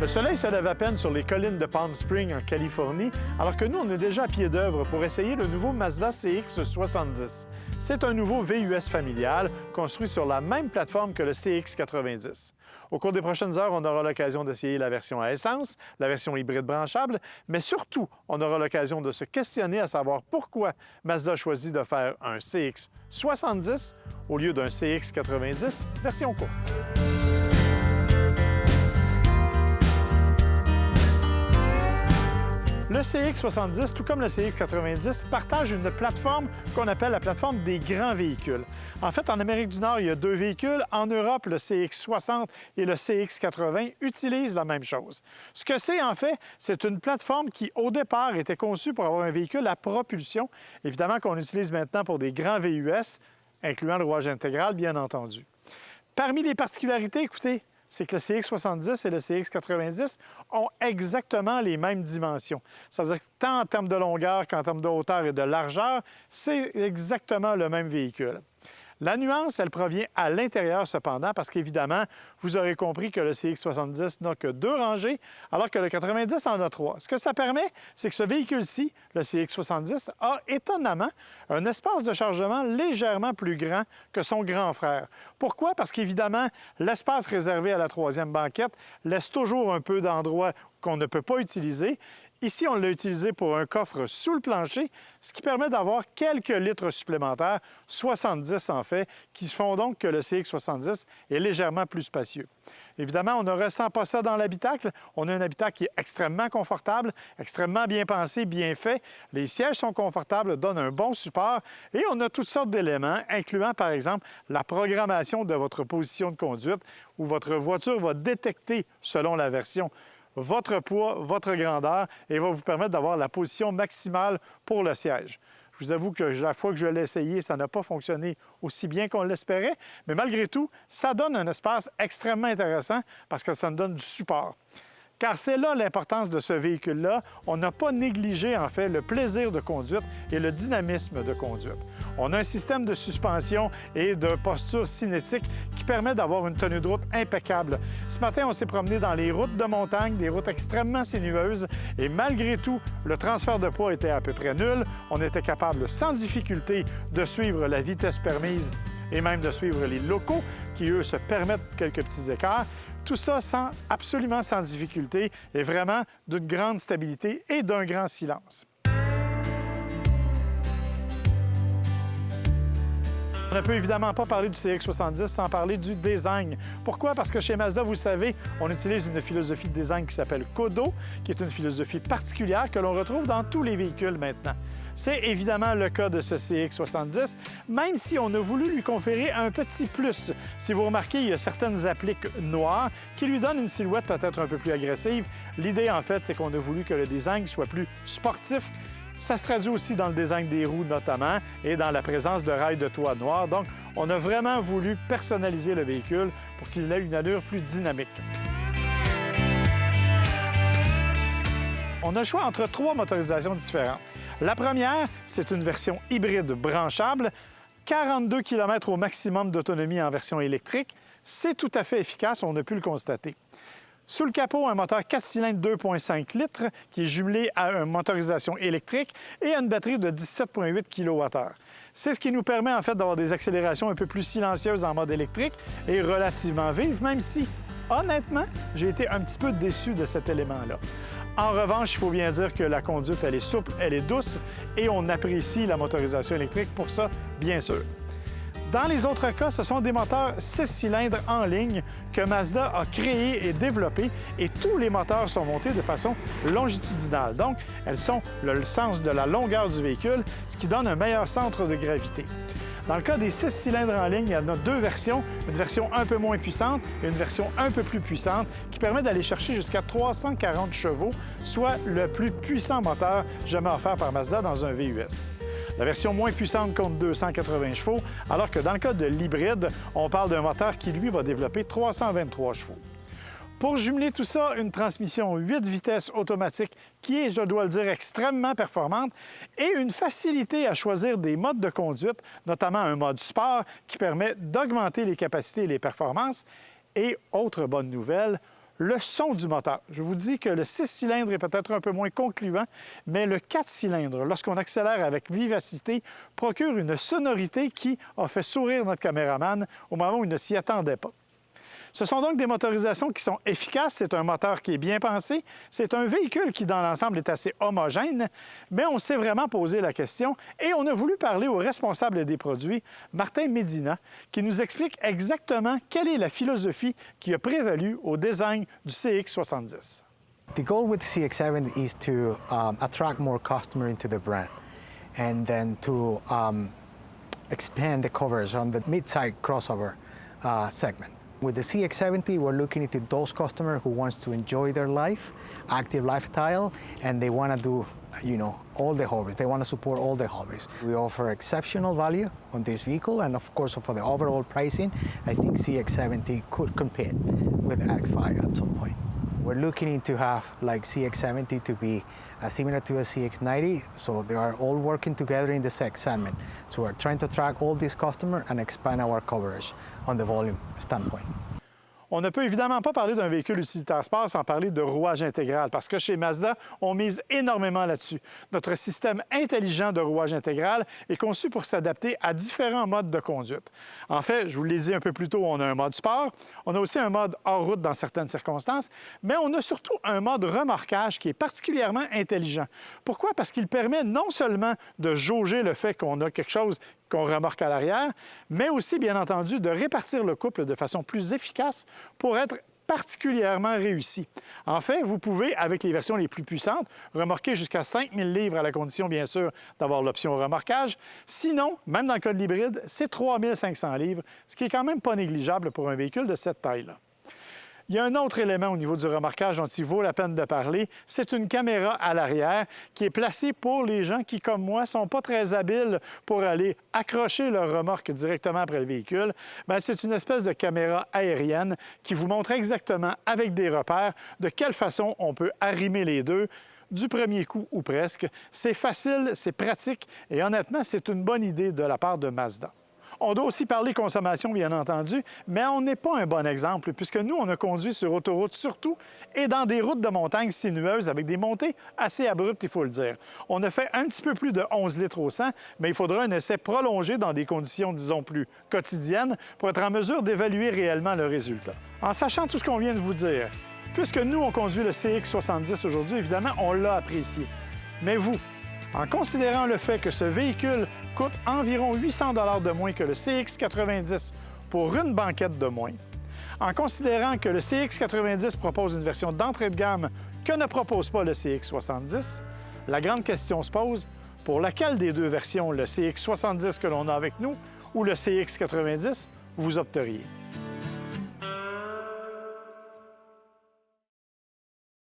Le soleil se lève à peine sur les collines de Palm Springs en Californie, alors que nous, on est déjà à pied d'œuvre pour essayer le nouveau Mazda CX-70. C'est un nouveau VUS familial construit sur la même plateforme que le CX-90. Au cours des prochaines heures, on aura l'occasion d'essayer la version à essence, la version hybride branchable, mais surtout, on aura l'occasion de se questionner à savoir pourquoi Mazda a choisi de faire un CX-70 au lieu d'un CX-90 version courte. Le CX-70, tout comme le CX-90, partage une plateforme qu'on appelle la plateforme des grands véhicules. En fait, en Amérique du Nord, il y a deux véhicules. En Europe, le CX-60 et le CX-80 utilisent la même chose. Ce que c'est, en fait, c'est une plateforme qui, au départ, était conçue pour avoir un véhicule à propulsion, évidemment qu'on utilise maintenant pour des grands VUS, incluant le rouage intégral, bien entendu. Parmi les particularités, écoutez, c'est que le CX-70 et le CX-90 ont exactement les mêmes dimensions. Ça veut dire que tant en termes de longueur qu'en termes de hauteur et de largeur, c'est exactement le même véhicule. La nuance, elle provient à l'intérieur cependant, parce qu'évidemment, vous aurez compris que le CX-70 n'a que 2 rangées, alors que le 90 en a 3. Ce que ça permet, c'est que ce véhicule-ci, le CX-70, a étonnamment un espace de chargement légèrement plus grand que son grand frère. Pourquoi? Parce qu'évidemment, l'espace réservé à la 3e banquette laisse toujours un peu d'endroits qu'on ne peut pas utiliser. Ici, on l'a utilisé pour un coffre sous le plancher, ce qui permet d'avoir quelques litres supplémentaires, 70 en fait, qui font donc que le CX-70 est légèrement plus spacieux. Évidemment, on ne ressent pas ça dans l'habitacle. On a un habitacle qui est extrêmement confortable, extrêmement bien pensé, bien fait. Les sièges sont confortables, donnent un bon support et on a toutes sortes d'éléments, incluant par exemple la programmation de votre position de conduite où votre voiture va détecter, selon la version, votre poids, votre grandeur et va vous permettre d'avoir la position maximale pour le siège. Je vous avoue que la fois que je l'ai essayé, ça n'a pas fonctionné aussi bien qu'on l'espérait, mais malgré tout, ça donne un espace extrêmement intéressant parce que ça nous donne du support. Car c'est là l'importance de ce véhicule-là. On n'a pas négligé, en fait, le plaisir de conduite et le dynamisme de conduite. On a un système de suspension et de posture cinétique qui permet d'avoir une tenue de route impeccable. Ce matin, on s'est promené dans les routes de montagne, des routes extrêmement sinueuses, et malgré tout, le transfert de poids était à peu près nul. On était capable, sans difficulté, de suivre la vitesse permise et même de suivre les locaux qui, eux, se permettent quelques petits écarts. Tout ça absolument sans difficulté et vraiment d'une grande stabilité et d'un grand silence. On ne peut évidemment pas parler du CX-70 sans parler du design. Pourquoi? Parce que chez Mazda, vous le savez, on utilise une philosophie de design qui s'appelle Kodo, qui est une philosophie particulière que l'on retrouve dans tous les véhicules maintenant. C'est évidemment le cas de ce CX-70, même si on a voulu lui conférer un petit plus. Si vous remarquez, il y a certaines appliques noires qui lui donnent une silhouette peut-être un peu plus agressive. L'idée, en fait, c'est qu'on a voulu que le design soit plus sportif. Ça se traduit aussi dans le design des roues notamment et dans la présence de rails de toit noirs. Donc, on a vraiment voulu personnaliser le véhicule pour qu'il ait une allure plus dynamique. On a le choix entre 3 motorisations différentes. La première, c'est une version hybride branchable, 42 km au maximum d'autonomie en version électrique. C'est tout à fait efficace, on a pu le constater. Sous le capot, un moteur 4 cylindres 2,5 litres qui est jumelé à une motorisation électrique et à une batterie de 17,8 kWh. C'est ce qui nous permet en fait d'avoir des accélérations un peu plus silencieuses en mode électrique et relativement vives, même si, honnêtement, j'ai été un petit peu déçu de cet élément-là. En revanche, il faut bien dire que la conduite, elle est souple, elle est douce et on apprécie la motorisation électrique pour ça, bien sûr. Dans les autres cas, ce sont des moteurs 6 cylindres en ligne que Mazda a créés et développés et tous les moteurs sont montés de façon longitudinale. Donc, elles sont le sens de la longueur du véhicule, ce qui donne un meilleur centre de gravité. Dans le cas des 6 cylindres en ligne, il y en a 2 versions, une version un peu moins puissante et une version un peu plus puissante qui permet d'aller chercher jusqu'à 340 chevaux, soit le plus puissant moteur jamais offert par Mazda dans un VUS. La version moins puissante compte 280 chevaux, alors que dans le cas de l'hybride, on parle d'un moteur qui, lui, va développer 323 chevaux. Pour jumeler tout ça, une transmission 8 vitesses automatique qui est, je dois le dire, extrêmement performante et une facilité à choisir des modes de conduite, notamment un mode sport qui permet d'augmenter les capacités et les performances. Et autre bonne nouvelle, Le son du moteur. Je vous dis que le 6 cylindres est peut-être un peu moins concluant, mais le 4 cylindres, lorsqu'on accélère avec vivacité, procure une sonorité qui a fait sourire notre caméraman au moment où il ne s'y attendait pas. Ce sont donc des motorisations qui sont efficaces, c'est un moteur qui est bien pensé, c'est un véhicule qui, dans l'ensemble, est assez homogène, mais on s'est vraiment posé la question et on a voulu parler au responsable des produits, Martin Medina, qui nous explique exactement quelle est la philosophie qui a prévalu au design du CX70. The goal with CX70 is to attract more customers into the brand and then to expand the coverage on the mid-size crossover segment. With the CX70, we're looking into those customers who wants to enjoy their life, active lifestyle, and they want to do, all the hobbies. They want to support all the hobbies. We offer exceptional value on this vehicle, and of course, for the overall pricing, I think CX70 could compete with X5 at some point. We're looking into have like CX70 to be similar to a CX90, so they are all working together in the CX segment. So we're trying to attract all these customers and expand our coverage on the volume standpoint. On ne peut évidemment pas parler d'un véhicule utilitaire sport sans parler de rouage intégral, parce que chez Mazda, on mise énormément là-dessus. Notre système intelligent de rouage intégral est conçu pour s'adapter à différents modes de conduite. En fait, je vous l'ai dit un peu plus tôt, on a un mode sport, on a aussi un mode hors route dans certaines circonstances, mais on a surtout un mode remorquage qui est particulièrement intelligent. Pourquoi? Parce qu'il permet non seulement de jauger le fait qu'on a quelque chose qu'on remorque à l'arrière, mais aussi, bien entendu, de répartir le couple de façon plus efficace pour être particulièrement réussi. En fait, vous pouvez, avec les versions les plus puissantes, remorquer jusqu'à 5000 livres à la condition, bien sûr, d'avoir l'option remorquage. Sinon, même dans le cas de l'hybride, c'est 3500 livres, ce qui est quand même pas négligeable pour un véhicule de cette taille-là. Il y a un autre élément au niveau du remorquage dont il vaut la peine de parler, c'est une caméra à l'arrière qui est placée pour les gens qui, comme moi, ne sont pas très habiles pour aller accrocher leur remorque directement après le véhicule. Bien, c'est une espèce de caméra aérienne qui vous montre exactement, avec des repères, de quelle façon on peut arrimer les deux du premier coup ou presque. C'est facile, c'est pratique et honnêtement, c'est une bonne idée de la part de Mazda. On doit aussi parler consommation, bien entendu, mais on n'est pas un bon exemple, puisque nous, on a conduit sur autoroute surtout et dans des routes de montagne sinueuses avec des montées assez abruptes, il faut le dire. On a fait un petit peu plus de 11 litres au 100, mais il faudra un essai prolongé dans des conditions, disons, plus quotidiennes pour être en mesure d'évaluer réellement le résultat. En sachant tout ce qu'on vient de vous dire, puisque nous, on conduit le CX70 aujourd'hui, évidemment, on l'a apprécié. Mais vous, en considérant le fait que ce véhicule coûte environ 800 $ de moins que le CX90 pour une banquette de moins, en considérant que le CX90 propose une version d'entrée de gamme que ne propose pas le CX70, la grande question se pose, pour laquelle des deux versions, le CX70 que l'on a avec nous ou le CX90, vous opteriez?